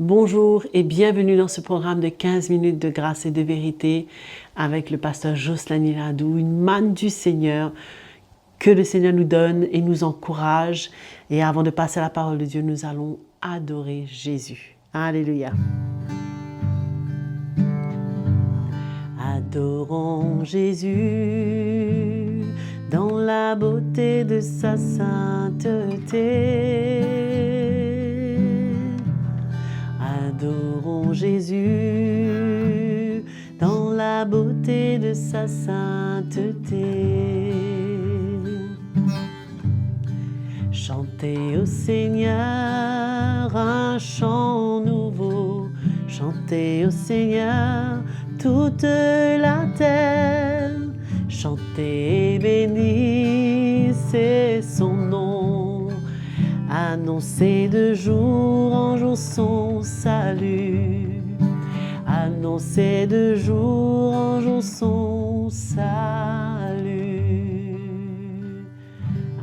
Bonjour et bienvenue dans ce programme de 15 minutes de grâce et de vérité avec le pasteur Jocelyn Iradou, une manne du Seigneur que le Seigneur nous donne et nous encourage. Et avant de passer à la parole de Dieu, nous allons adorer Jésus. Alléluia. Adorons Jésus dans la beauté de sa sainteté. Adorons Jésus dans la beauté de sa sainteté. Chantez au Seigneur un chant nouveau, chantez au Seigneur toute la terre, chantez et bénissez son nom, annoncez de jour en jour son salut, annoncez de jour en jour son salut.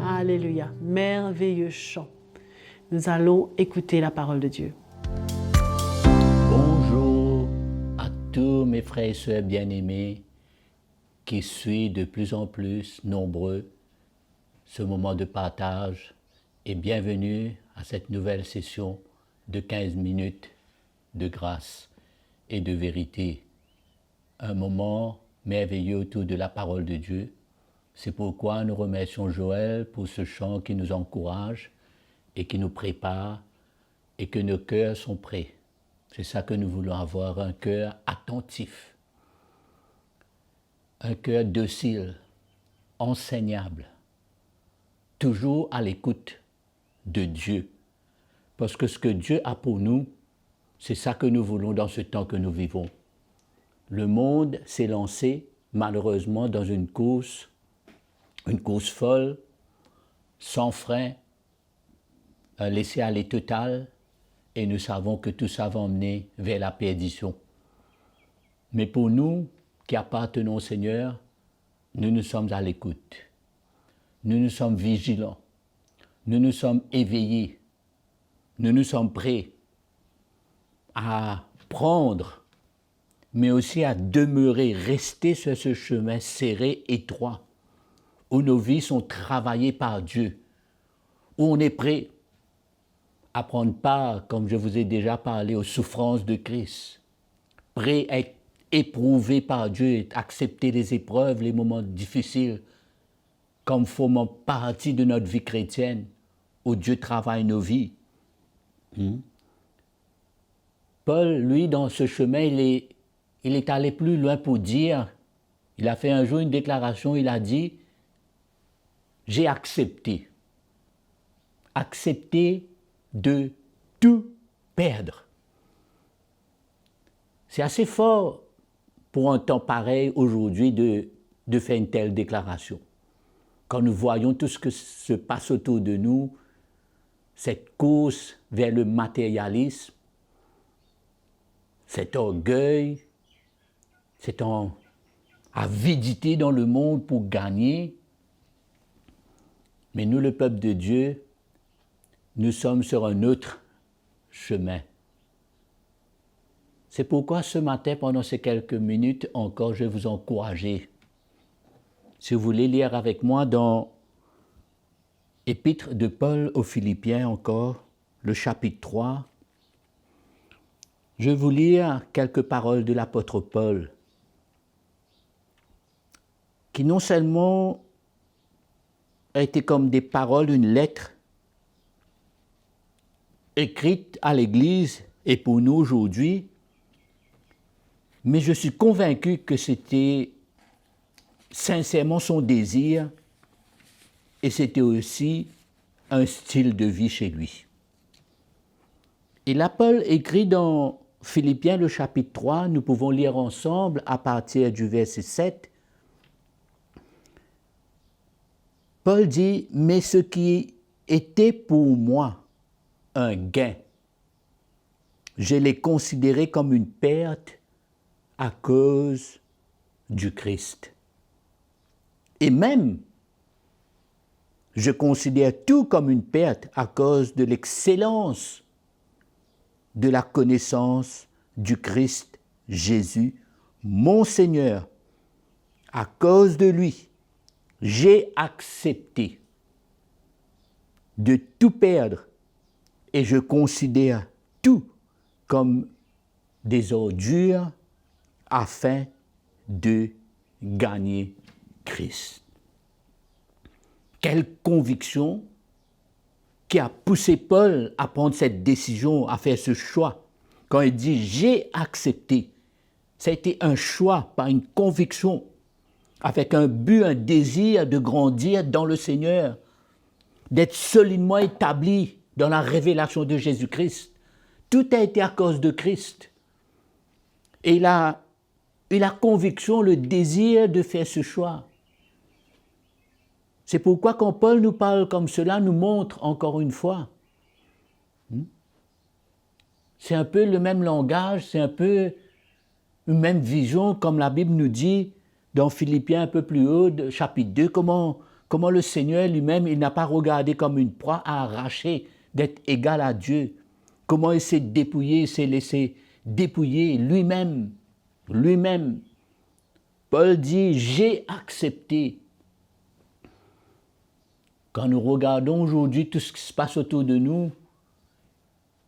Alléluia, merveilleux chant. Nous allons écouter la parole de Dieu. Bonjour à tous mes frères et sœurs bien-aimés qui suivent de plus en plus nombreux ce moment de partage et bienvenue à cette nouvelle session de 15 minutes de grâce et de vérité. Un moment merveilleux autour de la parole de Dieu. C'est pourquoi nous remercions Joël pour ce chant qui nous encourage et qui nous prépare et que nos cœurs sont prêts. C'est ça que nous voulons avoir, un cœur attentif, un cœur docile, enseignable, toujours à l'écoute de Dieu. Parce que ce que Dieu a pour nous, c'est ça que nous voulons dans ce temps que nous vivons. Le monde s'est lancé, malheureusement, dans une course folle, sans frein, un laisser-aller total, et nous savons que tout ça va emmener vers la perdition. Mais pour nous qui appartenons au Seigneur, nous sommes à l'écoute. Nous sommes vigilants. Nous sommes éveillés. Nous sommes prêts à prendre, mais aussi à demeurer, rester sur ce chemin serré, étroit, où nos vies sont travaillées par Dieu, où on est prêt à prendre part, comme je vous ai déjà parlé, aux souffrances de Christ, prêt à être éprouvé par Dieu et accepter les épreuves, les moments difficiles, comme formant partie de notre vie chrétienne, où Dieu travaille nos vies. Paul, lui, dans ce chemin, il est allé plus loin pour dire, il a fait un jour une déclaration, il a dit, j'ai accepté de tout perdre. C'est assez fort pour un temps pareil aujourd'hui de faire une telle déclaration. Quand nous voyons tout ce que se passe autour de nous, cette course vers le matérialisme, cet orgueil, cette avidité dans le monde pour gagner. Mais nous, le peuple de Dieu, nous sommes sur un autre chemin. C'est pourquoi ce matin, pendant ces quelques minutes encore, je vais vous encourager. Si vous voulez lire avec moi dans Épître de Paul aux Philippiens encore, le chapitre 3, je vais vous lire quelques paroles de l'apôtre Paul, qui non seulement a été comme des paroles, une lettre écrite à l'Église et pour nous aujourd'hui, mais je suis convaincu que c'était sincèrement son désir et c'était aussi un style de vie chez lui. Et là, Paul écrit dans Philippiens, le chapitre 3, nous pouvons lire ensemble à partir du verset 7. Paul dit, « Mais ce qui était pour moi un gain, je l'ai considéré comme une perte à cause du Christ. Et même, je considère tout comme une perte à cause de l'excellence de la connaissance du Christ Jésus, mon Seigneur. À cause de lui, j'ai accepté de tout perdre et je considère tout comme des ordures afin de gagner Christ. Quelle conviction qui a poussé Paul à prendre cette décision, à faire ce choix. Quand il dit « j'ai accepté », ça a été un choix, pas une conviction, avec un but, un désir de grandir dans le Seigneur, d'être solidement établi dans la révélation de Jésus-Christ. Tout a été à cause de Christ. Et il a la conviction, le désir de faire ce choix. C'est pourquoi quand Paul nous parle comme cela, nous montre encore une fois. C'est un peu le même langage, c'est un peu une même vision, comme la Bible nous dit dans Philippiens un peu plus haut, chapitre 2, comment le Seigneur lui-même, il n'a pas regardé comme une proie à arracher, d'être égal à Dieu. Comment il s'est dépouillé, il s'est laissé dépouiller lui-même. Lui-même. Paul dit, j'ai accepté. Quand nous regardons aujourd'hui tout ce qui se passe autour de nous,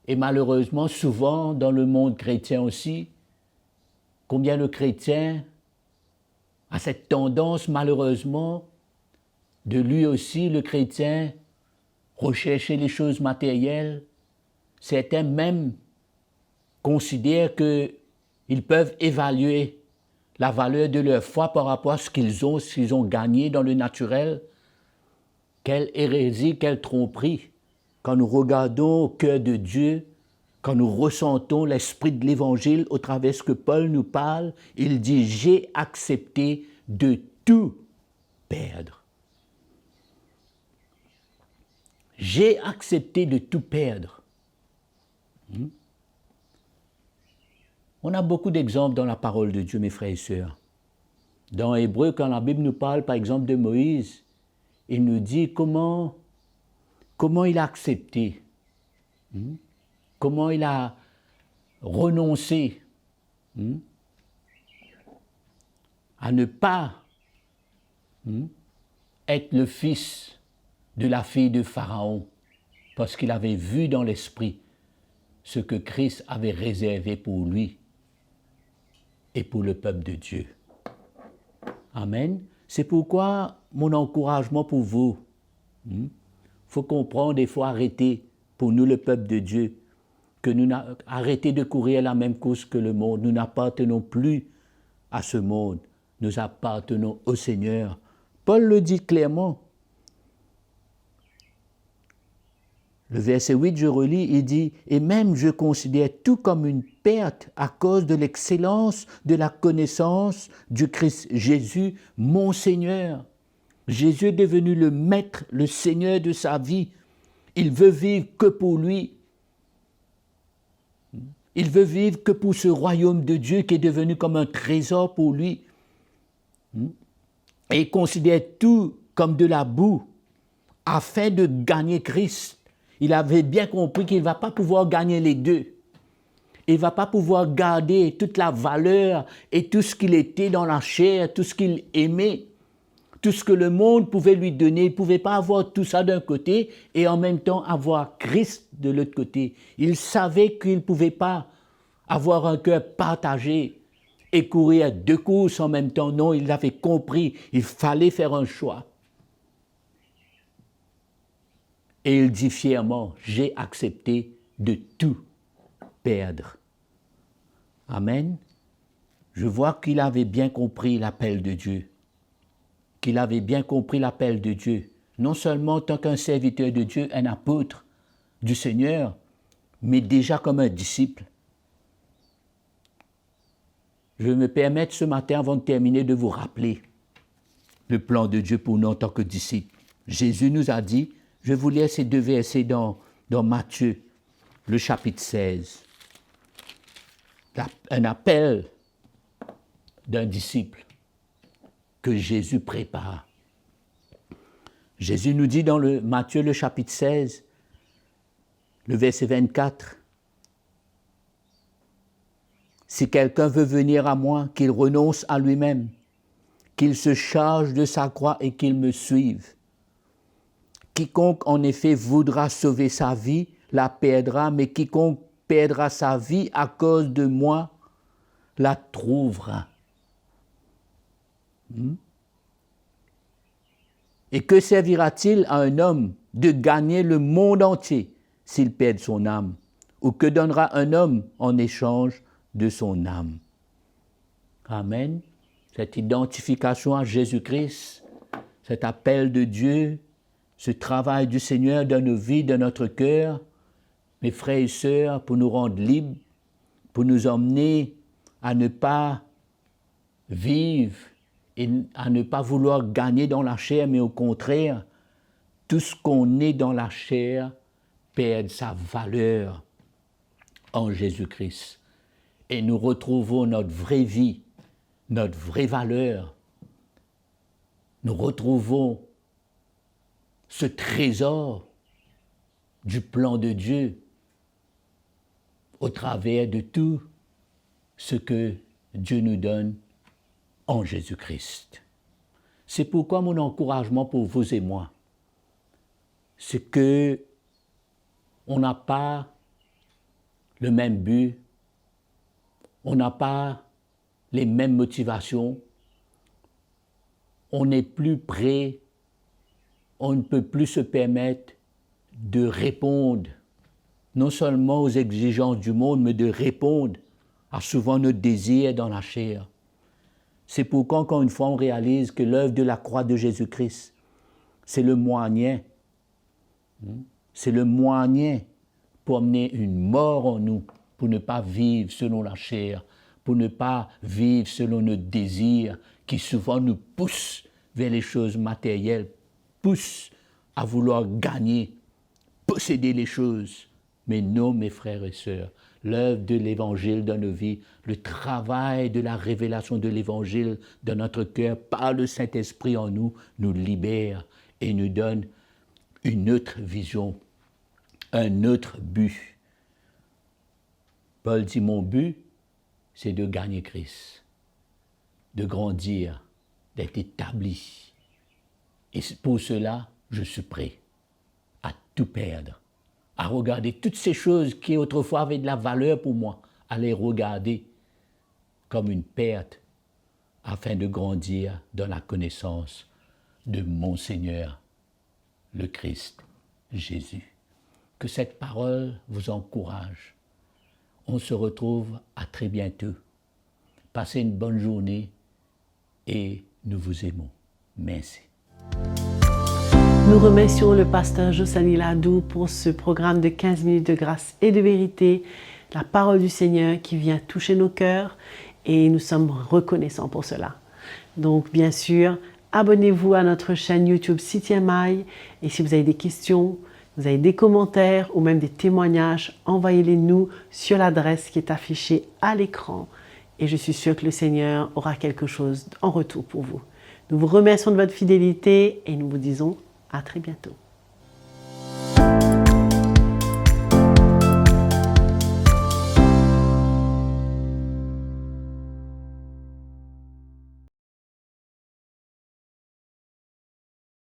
et malheureusement souvent dans le monde chrétien aussi, combien le chrétien a cette tendance malheureusement de lui aussi, le chrétien, rechercher les choses matérielles. Certains même considèrent qu'ils peuvent évaluer la valeur de leur foi par rapport à ce qu'ils ont gagné dans le naturel. Quelle hérésie, quelle tromperie. Quand nous regardons au cœur de Dieu, quand nous ressentons l'esprit de l'Évangile au travers de ce que Paul nous parle, il dit « j'ai accepté de tout perdre ». J'ai accepté de tout perdre. On a beaucoup d'exemples dans la parole de Dieu, mes frères et sœurs. Dans Hébreu, quand la Bible nous parle, par exemple, de Moïse, il nous dit comment il a accepté, comment il a renoncé à ne pas être le fils de la fille de Pharaon, parce qu'il avait vu dans l'esprit ce que Christ avait réservé pour lui et pour le peuple de Dieu. Amen. C'est pourquoi mon encouragement pour vous, faut comprendre, des fois arrêter, pour nous le peuple de Dieu, que nous arrêtez de courir la même course que le monde. Nous n'appartenons plus à ce monde. Nous appartenons au Seigneur. Paul le dit clairement. Le verset 8, je relis, il dit « Et même je considère tout comme une perte à cause de l'excellence de la connaissance du Christ Jésus, mon Seigneur. » Jésus est devenu le maître, le Seigneur de sa vie. Il veut vivre que pour lui. Il veut vivre que pour ce royaume de Dieu qui est devenu comme un trésor pour lui. Et il considère tout comme de la boue afin de gagner Christ. Il avait bien compris qu'il ne va pas pouvoir gagner les deux. Il ne va pas pouvoir garder toute la valeur et tout ce qu'il était dans la chair, tout ce qu'il aimait, tout ce que le monde pouvait lui donner. Il ne pouvait pas avoir tout ça d'un côté et en même temps avoir Christ de l'autre côté. Il savait qu'il ne pouvait pas avoir un cœur partagé et courir deux courses en même temps. Non, il l'avait compris. Il fallait faire un choix. Et il dit fièrement, j'ai accepté de tout perdre. Amen. Je vois qu'il avait bien compris l'appel de Dieu. Qu'il avait bien compris l'appel de Dieu. Non seulement en tant qu'un serviteur de Dieu, un apôtre du Seigneur, mais déjà comme un disciple. Je vais me permettre ce matin, avant de terminer, de vous rappeler le plan de Dieu pour nous en tant que disciples. Jésus nous a dit, je vous lis ces deux versets dans Matthieu, le chapitre 16. Un appel d'un disciple que Jésus prépare. Jésus nous dit dans Matthieu, le chapitre 16, le verset 24, Si quelqu'un veut venir à moi, qu'il renonce à lui-même, qu'il se charge de sa croix et qu'il me suive. Quiconque en effet voudra sauver sa vie, la perdra, mais quiconque perdra sa vie à cause de moi, la trouvera. Et que servira-t-il à un homme de gagner le monde entier s'il perd son âme? Ou que donnera un homme en échange de son âme? Amen. Cette identification à Jésus-Christ, cet appel de Dieu, ce travail du Seigneur dans nos vies, dans notre cœur, mes frères et sœurs, pour nous rendre libres, pour nous emmener à ne pas vivre et à ne pas vouloir gagner dans la chair, mais au contraire, tout ce qu'on est dans la chair perd sa valeur en Jésus-Christ. Et nous retrouvons notre vraie vie, notre vraie valeur. Nous retrouvons ce trésor du plan de Dieu au travers de tout ce que Dieu nous donne en Jésus-Christ. C'est pourquoi mon encouragement pour vous et moi, c'est que on n'a pas le même but, on n'a pas les mêmes motivations, on n'est plus prêt, on ne peut plus se permettre de répondre non seulement aux exigences du monde, mais de répondre à souvent nos désirs dans la chair. C'est pourquoi, encore une fois, on réalise que l'œuvre de la croix de Jésus-Christ, c'est le moyen. C'est le moyen pour amener une mort en nous, pour ne pas vivre selon la chair, pour ne pas vivre selon nos désirs qui souvent nous poussent vers les choses matérielles, poussent à vouloir gagner, posséder les choses. Mais non, mes frères et sœurs, l'œuvre de l'Évangile dans nos vies, le travail de la révélation de l'Évangile dans notre cœur par le Saint-Esprit en nous, nous libère et nous donne une autre vision, un autre but. Paul dit, mon but, c'est de gagner Christ, de grandir, d'être établi. Et pour cela, je suis prêt à tout perdre, à regarder toutes ces choses qui autrefois avaient de la valeur pour moi, à les regarder comme une perte afin de grandir dans la connaissance de mon Seigneur, le Christ, Jésus. Que cette parole vous encourage. On se retrouve à très bientôt. Passez une bonne journée et nous vous aimons. Merci. Nous remercions le pasteur Josani Ladou pour ce programme de 15 minutes de grâce et de vérité, la parole du Seigneur qui vient toucher nos cœurs et nous sommes reconnaissants pour cela. Donc bien sûr, abonnez-vous à notre chaîne YouTube CTMI et si vous avez des questions, vous avez des commentaires ou même des témoignages, envoyez-les nous sur l'adresse qui est affichée à l'écran et je suis sûre que le Seigneur aura quelque chose en retour pour vous. Nous vous remercions de votre fidélité et nous vous disons à très bientôt.